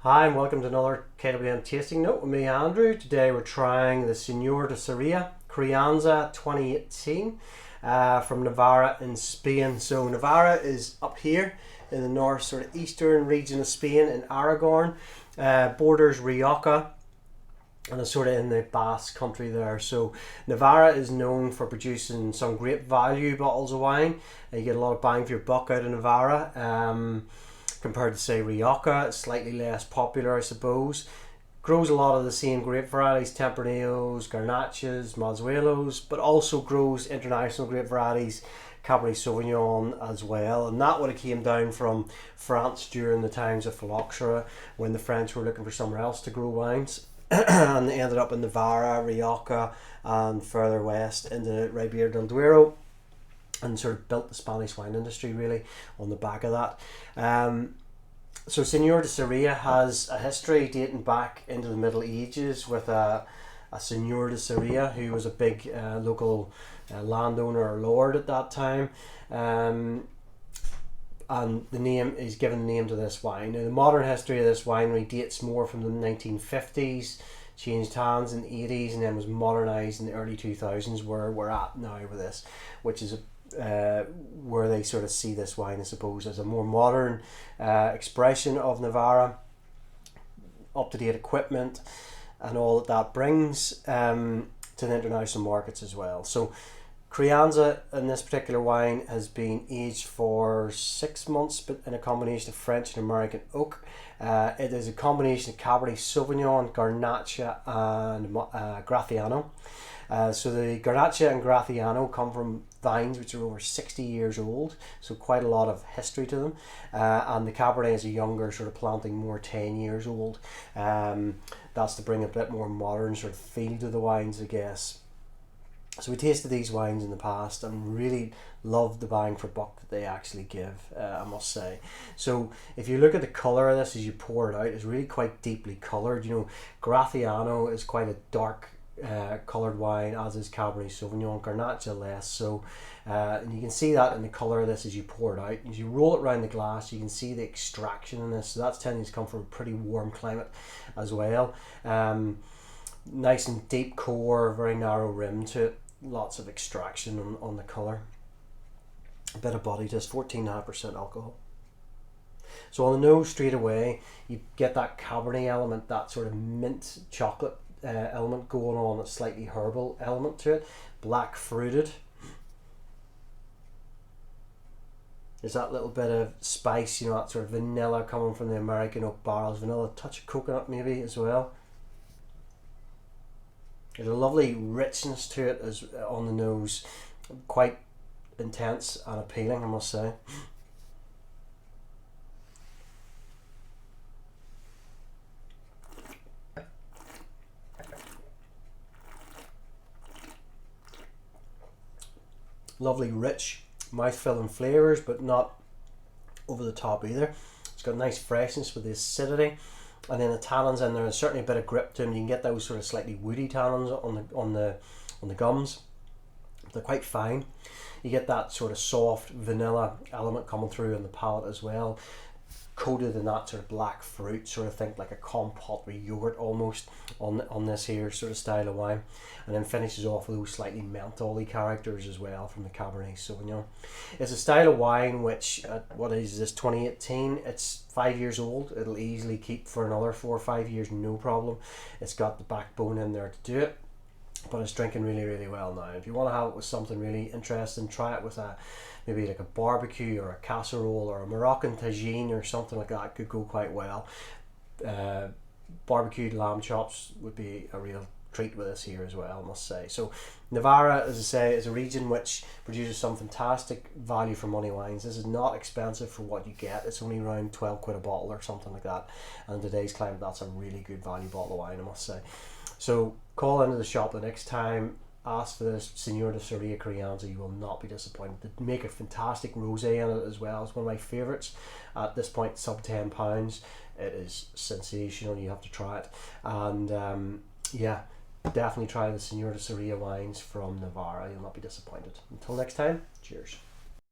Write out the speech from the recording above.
Hi and welcome to another KWM tasting note with me, Andrew. Today we're trying the Senorio de Sarria Crianza 2018 from Navarra in Spain. So Navarra is up here in the north, sort of eastern region of Spain in Aragon, borders Rioja, and it's sort of in the Basque country there. So Navarra is known for producing some great value bottles of wine. You get a lot of bang for your buck out of Navarra. Compared to say Rioja, it's slightly less popular, I suppose. Grows a lot of the same grape varieties, Tempranillos, Garnachas, Mazuelos, but also grows international grape varieties, Cabernet Sauvignon as well. And that would have came down from France during the times of phylloxera, when the French were looking for somewhere else to grow wines. And they ended up in Navarra, Rioja, and further west into Ribera del Duero, and sort of built the Spanish wine industry really on the back of that. So Senorio de Sarria has a history dating back into the Middle Ages with a Senorio de Sarria who was a big local landowner or lord at that time. And the name is given the name to this wine. Now, the modern history of this winery dates more from the 1950s, changed hands in the 80s, and then was modernised in the early 2000s, where we're at now with this, which is where they sort of see this wine, I suppose, as a more modern expression of Navarra, up-to-date equipment and all that brings to the international markets as well. So Crianza in this particular wine has been aged for 6 months, but in a combination of French and American oak. It is a combination of Cabernet Sauvignon, Garnacha and Graciano. So the Garnacha and Graciano come from vines which are over 60 years old, so quite a lot of history to them. And the Cabernet is a younger sort of planting, more 10 years old. That's to bring a bit more modern sort of feel to the wines, I guess. So we tasted these wines in the past and really loved the bang for buck that they actually give, I must say. So if you look at the colour of this as you pour it out, it's really quite deeply coloured. You know, Graciano is quite a dark coloured wine, as is Cabernet Sauvignon, Garnacha less so. And you can see that in the colour of this as you pour it out. As you roll it around the glass, you can see the extraction in this. So that's tending to come from a pretty warm climate as well. Nice and deep core, very narrow rim to it. Lots of extraction on the colour. A bit of body, just 14.5% alcohol. So on the nose straight away, you get that Cabernet element, that sort of mint chocolate element going on, a slightly herbal element to it, black fruited. There's that little bit of spice, you know, that sort of vanilla coming from the American oak barrels, vanilla, touch of coconut maybe as well. There's a lovely richness to it as on the nose, quite intense and appealing, I must say. Lovely rich mouth-filling flavours, but not over the top either. It's got nice freshness with the acidity, and then the tannins in there, and certainly a bit of grip to them. You can get those sort of slightly woody tannins on the gums. They're quite fine. You get that sort of soft vanilla element coming through in the palate as well, coated in that sort of black fruit, sort of think like a compote with yogurt almost on this here sort of style of wine, and then finishes off with those slightly mentholy characters as well from the Cabernet Sauvignon. It's a style of wine which, what is this, 2018, it's 5 years old. It'll easily keep for another 4 or 5 years, no problem. It's got the backbone in there to do it, but it's drinking really, really well now. If you want to have it with something really interesting, try it with maybe like a barbecue or a casserole or a Moroccan tagine or something like that. Could go quite well. Barbecued lamb chops would be a real treat with this here as well, I must say. So Navarra, as I say, is a region which produces some fantastic value for money wines. This is not expensive for what you get. It's only around 12 quid a bottle or something like that, and in today's climate that's a really good value bottle of wine, I must say. So call into the shop the next time, ask for this Senorio de Sarria Crianza. You will not be disappointed. They make a fantastic rosé in it as well. It's one of my favourites at this point, sub £10. It is sensational. You have to try it. And yeah, definitely try the Senorio de Sarria wines from Navarra. You'll not be disappointed. Until next time, cheers.